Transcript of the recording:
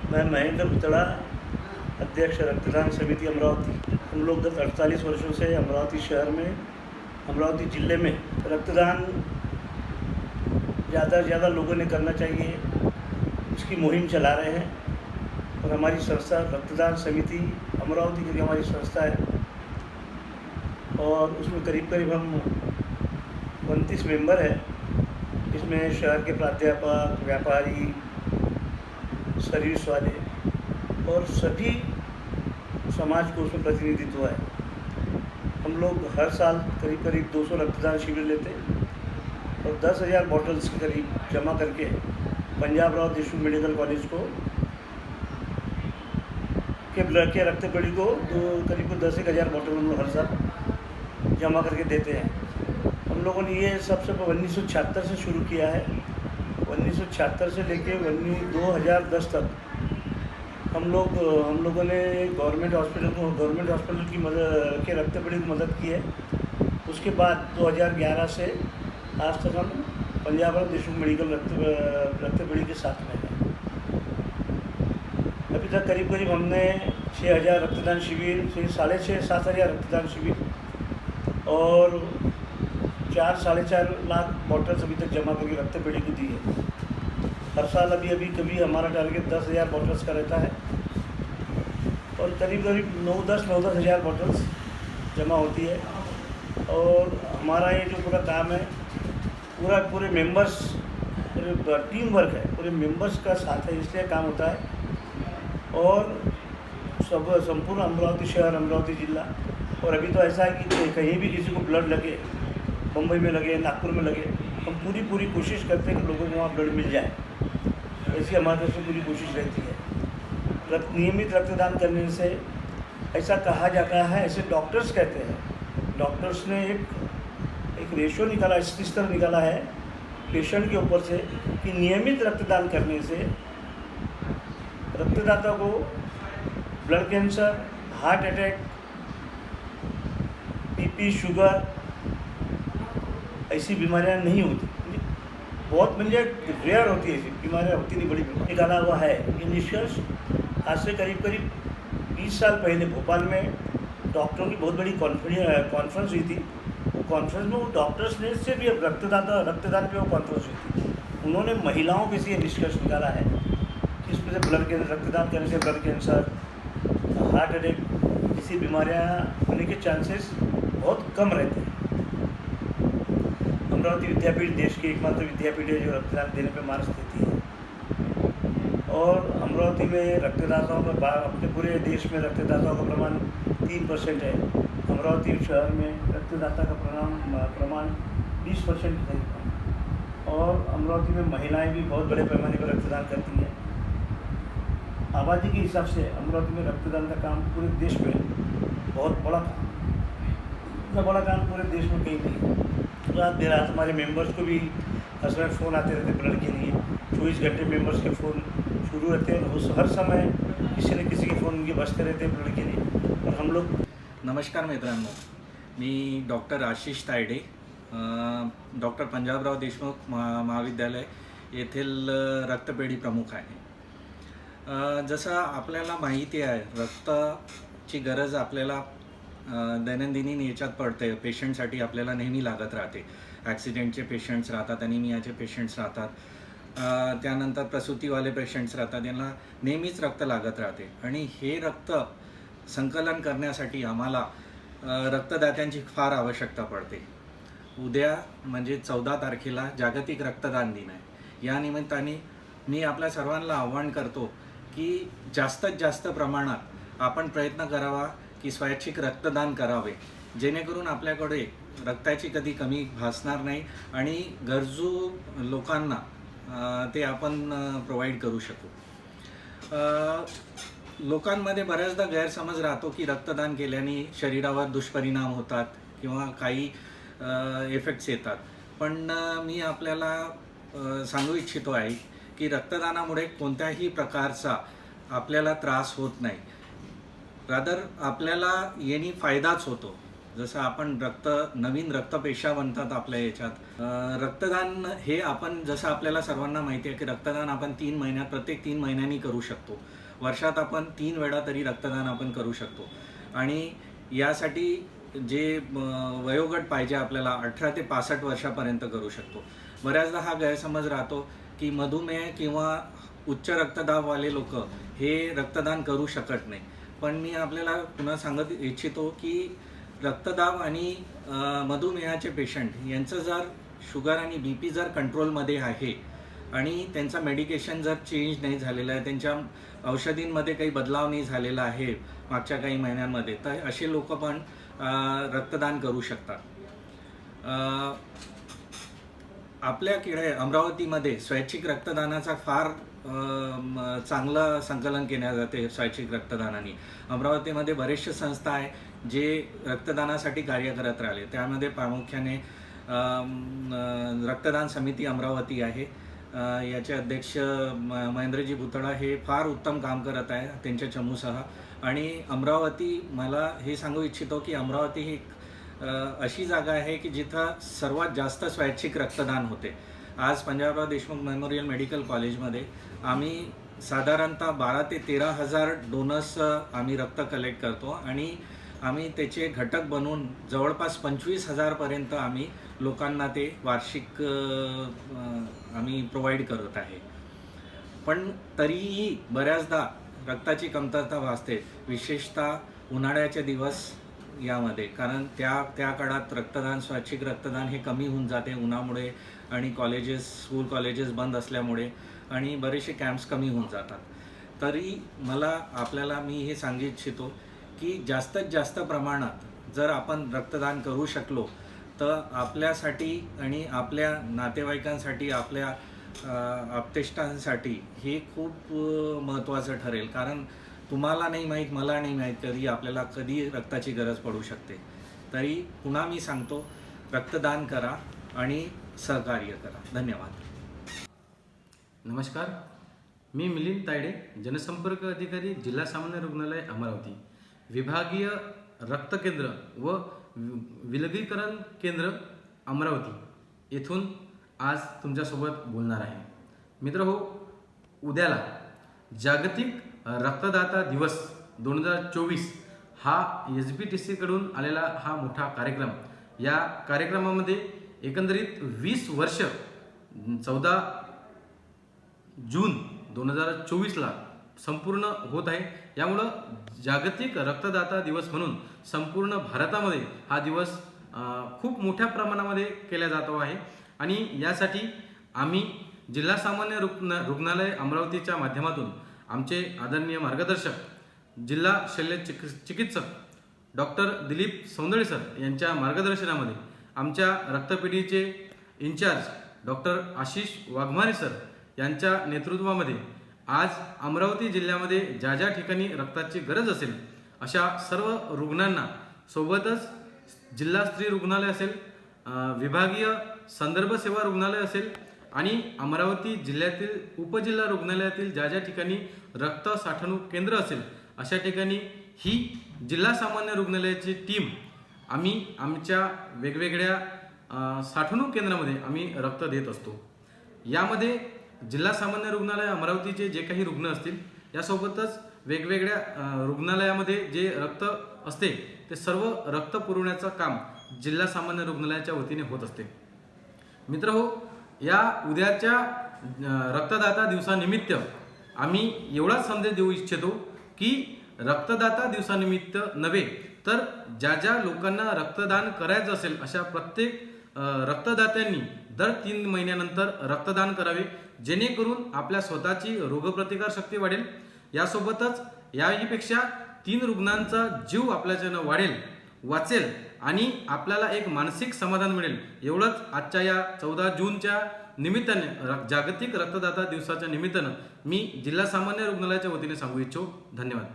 मैं महेंद्र भुतड़ा, अध्यक्ष रक्तदान समिति अमरावती। हम लोग गत 48 वर्षों से अमरावती शहर में, अमरावती ज़िले में रक्तदान ज़्यादा से ज़्यादा लोगों ने करना चाहिए, इसकी मुहिम चला रहे हैं। और हमारी संस्था रक्तदान समिति अमरावती की हमारी संस्था है और उसमें करीब करीब हम 29 मेंबर हैं। इसमें शहर के प्राध्यापक, व्यापारी, सर्विस वाले और सभी समाज को उसमें प्रतिनिधित्व है। हम लोग हर साल करीब करीब 200 रक्तदान शिविर लेते और 10,000 बॉटल्स के करीब जमा करके पंजाब राव देशमुख मेडिकल कॉलेज को के रक्त पेढ़ी को करीब 10,000 बॉटल हम लोग हर साल जमा करके देते हैं। हम लोगों ने ये सबसे 1976 से शुरू किया है। 1976 से लेके 2010 तक हम लोगों ने गवर्नमेंट हॉस्पिटल की मदद के रक्त पेढ़ी की मदद की है। उसके बाद 2011 से आज तक हम पंजाब राव देशमुख मेडिकल रक्त पेढ़ी के साथ में हैं। अभी तक करीब करीब हमने 6,000 रक्तदान शिविर, 6,500-7,000 रक्तदान शिविर और 4-4.5 लाख बॉटल्स अभी तक जमा करके रक्त पेढ़ी को दी है। हर साल अभी कभी हमारा टारगेट 10,000 बॉटल्स का रहता है और करीब करीब 9-10 हज़ार बॉटल्स जमा होती है। और हमारा ये जो पूरा काम है, पूरे मेंबर्स, पूरे टीम वर्क है, पूरे मेंबर्स का साथ है, इसलिए काम होता है। और संपूर्ण अमरावती शहर, अमरावती ज़िला, और अभी तो ऐसा है कि कहीं भी किसी को ब्लड लगे, मुंबई में लगे, नागपुर में लगे, हम पूरी कोशिश करते हैं कि लोगों को वहाँ ब्लड मिल जाए। ऐसी हमारी तरफ से पूरी कोशिश रहती है। नियमित रक्तदान करने से ऐसा कहा जाता है, ऐसे डॉक्टर्स कहते हैं, डॉक्टर्स ने एक रेशो निकाला, इस तरह निकाला है पेशेंट के ऊपर से कि नियमित रक्तदान करने से रक्तदाता को blood cancer, heart attack, BP, sugar ऐसी बीमारियां नहीं होती। बहुत रेयर होती है, ऐसी बीमारियां होती नहीं, बड़ी बीमारी निकाला हुआ है। ये निष्कर्ष आज से करीब 20 साल पहले भोपाल में डॉक्टरों की बहुत बड़ी कॉन्फ्रेंस हुई थी। वो कॉन्फ्रेंस में वो डॉक्टर्स ने सिर्फ ये रक्तदान पे वो कॉन्फ्रेंस हुई थी। उन्होंने महिलाओं के से ये निष्कर्ष निकाला है कि इसमें से रक्तदान करने से ब्लड कैंसर, हार्ट अटैक ऐसी बीमारियां होने के चांसेस बहुत कम रहते हैं। अमरावती विद्यापीठ देश की एकमात्र विद्यापीठ है जो रक्तदान देने पर मार्क्स देती है। और अमरावती में रक्तदाताओं का, अपने पूरे देश में रक्तदाताओं का प्रमाण 3% है। अमरावती शहर में रक्तदाता का प्रमाण 20% है। और अमरावती में महिलाएं भी बहुत बड़े पैमाने पर रक्तदान करती हैं। आबादी के हिसाब से अमरावती में रक्तदान का काम पूरे देश में बहुत बड़ा काम, इतना बड़ा काम पूरे देश में कहीं नहीं है। रात देर रात हमारे मेंबर्स को भी हर समय फ़ोन आते रहते ब्लड के लिए। 24 घंटे मेंबर्स के फ़ोन शुरू रहते हैं और हर समय किसी न किसी के फ़ोन उनके बजते रहते हैं ब्लड के लिए। और हम लोग नमस्कार मित्रांनो, मी डॉक्टर आशिष तायडे, डॉक्टर पंजाबराव देशमुख महाविद्यालय येथील रक्तपेढी प्रमुख आहे। जसं आपल्याला माहिती आहे, रक्ताची गरज आपल्याला दैनंदिन याच्यात पडते। पेशंटसाठी आपल्याला नेहमी लागत राहते। ॲक्सिडेंटचे पेशंट्स राहतात, अनिमियाचे पेशंट्स राहतात, त्यानंतर प्रसूतीवाले पेशंट्स राहतात, यांना नेहमीच रक्त लागत राहते। आणि हे रक्त संकलन करण्यासाठी आम्हाला रक्तदात्यांची फार आवश्यकता पडते। उद्या म्हणजे 14 तारखेला जागतिक रक्तदान दिन आहे। या निमित्ताने मी आपल्या सर्वांना आव्हान करतो की जास्तीत जास्त प्रमाणात आपण प्रयत्न करावा की स्वैच्छिक रक्तदान करावे, जेणेकरून आपल्याकडे रक्ताची कधी कमी भासणार नाही आणि गरजू लोकांना ते आपण प्रोव्हाइड करू शकू। लोकांमध्ये बऱ्याचदा गैरसमज राहतो की रक्तदान केल्याने शरीरावर दुष्परिणाम होतात किंवा काही इफेक्ट्स येतात, पण मी आपल्याला सांगू इच्छितो आहे की रक्तदानामुळे कोणत्याही प्रकारचा आपल्याला त्रास होत नाही, रादर आपल्याला यानी फायदाच होतो। जसं आपण नवीन रक्तपेशा बनतात आपल्या याच्यात. रक्तदान हे आपण जसं आपल्याला सर्वांना माहिती आहे की रक्तदान आपण प्रत्येक 3 महिन्यांनी करू शकतो. वर्षात आपण 3 वेळा तरी रक्तदान आपण करू शकतो. आणि यासाठी जे वयोगट पाहिजे आपल्याला 18 ते 65 वर्षापर्यंत करू शकतो. बऱ्याचदा हा गैरसमज राहतो की मधुमेह किंवा उच्च रक्तदाबवाले लोक हे रक्तदान करू शकत नाही. पण मी आपल्याला पुन्हा सांगत इच्छितो की रक्तदाब आणि मधुमेहाचे पेशंट यांचं जर शुगर आणि BP जर कंट्रोलमध्ये आहे आणि त्यांचा मेडिकेशन जर चेंज नाही झालेलं आहे, त्यांच्या औषधींमध्ये काही बदलाव नाही झालेला आहे मागच्या काही महिन्यांमध्ये, तर असे लोक पण रक्तदान करू शकतात. आपल्याकडे अमरावतीमध्ये स्वैच्छिक रक्तदानाचा फार चांगलं संकलन केल्या जाते. स्वैच्छिक रक्तदानाने अमरावतीमध्ये बरेचशे संस्था आहे जे रक्तदानासाठी कार्य करत राहिले. त्यामध्ये प्रामुख्याने रक्तदान समिती अमरावती आहे. याचे अध्यक्ष महेंद्रजी भुतडा हे फार उत्तम काम करत आहे त्यांच्या चमूसह. आणि अमरावती, मला हे सांगू इच्छितो की अमरावती ही अशी जागा आहे की जिथं सर्वात जास्त स्वैच्छिक रक्तदान होते. आज पंजाबराव देशमुख मेमोरियल मेडिकल कॉलेजमध्ये आम्ही साधारणतः 12 ते 13 हजार डोनर्स आम्ही रक्त कलेक्ट करतो आणि आम्ही त्याचे घटक बनवून जवळपास 25,000पर्यंत आम्ही लोकांना ते वार्षिक आम्ही प्रोव्हाइड करत आहे. पण तरीही बऱ्याचदा रक्ताची कमतरता भासते, विशेषतः उन्हाळ्याचे दिवस यामध्ये. कारण त्या काळात स्वैच्छिक रक्तदान हे कमी होऊन जाते उन्हामुळे आणि स्कूल कॉलेजेस बंद असल्यामुळे आणि बरेचसे कॅम्प्स कमी होऊन जातात. तरी मी हे सांगू इच्छितो की जास्तीत जास्त प्रमाणात जर आपण रक्तदान करू शकलो तर आपल्यासाठी आणि आपल्या नातेवाईकांसाठी, आपल्या आप्तेष्टांसाठी हे खूप महत्त्वाचं ठरेल. कारण तुम्हाला नाही माहीत, मला नाही माहीत कधी रक्ताची गरज पडू शकते. तरी पुन्हा मी सांगतो, रक्तदान करा आणि सहकार्य करा. धन्यवाद. नमस्कार, मी मिलिंद तायडे, जनसंपर्क अधिकारी, जिल्हा सामान्य रुग्णालय अमरावती, विभागीय रक्त केंद्र व विलगीकरण केंद्र अमरावती येथून आज तुमच्यासोबत बोलणार आहे. मित्रहो, उद्याला जागतिक रक्तदाता दिवस 2024 हा SBTC कडून आलेला हा मोठा कार्यक्रम. या कार्यक्रमामध्ये एकंदरीत 20 वर्ष 14 जून 2024ला संपूर्ण होत आहे. यामुळं जागतिक रक्तदाता दिवस म्हणून संपूर्ण भारतामध्ये हा दिवस खूप मोठ्या प्रमाणामध्ये केला जातो आहे. आणि यासाठी आम्ही जिल्हा सामान्य रुग्णालय अमरावतीच्या माध्यमातून आमचे आदरणीय मार्गदर्शक जिल्हा शल्य चिकित्सक डॉक्टर दिलीप सौंदळे सर यांच्या मार्गदर्शनामध्ये आमच्या रक्तपेढीचे incharge doctor Ashish Waghmare sir यांच्या नेतृत्वामध्ये आज अमरावती जिल्ह्यामध्ये ज्या ज्या ठिकाणी रक्ताची गरज असेल अशा सर्व रुग्णांना, सोबतच जिल्हा स्त्री रुग्णालय असेल, विभागीय संदर्भ सेवा रुग्णालय असेल आणि अमरावती जिल्ह्यातील उपजिल्हा रुग्णालयातील ज्या ज्या ठिकाणी रक्त साठवणूक केंद्र असेल अशा ठिकाणी ही जिल्हा सामान्य रुग्णालयाची टीम आम्ही आमच्या वेगवेगळ्या साठवणूक केंद्रामध्ये आम्ही रक्त देत असतो. यामध्ये जिल्हा सामान्य रुग्णालय अमरावतीचे जे काही रुग्ण असतील यासोबतच वेगवेगळ्या रुग्णालयामध्ये जे रक्त असते ते सर्व रक्त पुरवण्याचं काम जिल्हा सामान्य रुग्णालयाच्या वतीने होत असते. मित्रहो, या उद्याच्या रक्तदाता दिवसानिमित्त आम्ही एवढाच संदेश देऊ इच्छितो की रक्तदाता दिवसानिमित्त नव्हे तर ज्या ज्या लोकांना रक्तदान करायचं असेल अशा प्रत्येक रक्तदात्यांनी दर 3 महिन्यानंतर रक्तदान करावे, जेणेकरून आपल्या स्वतःची रोगप्रतिकार शक्ती वाढेल. यासोबतच याहीपेक्षा 3 रुग्णांचा जीव आपल्याच्यानं वाचेल आणि आपल्याला एक मानसिक समाधान मिळेल. एवढंच आजच्या या 14 जूनच्या निमित्ताने, जागतिक रक्तदाता दिवसाच्या निमित्तानं मी जिल्हा सामान्य रुग्णालयाच्या वतीने सांगू इच्छितो. धन्यवाद.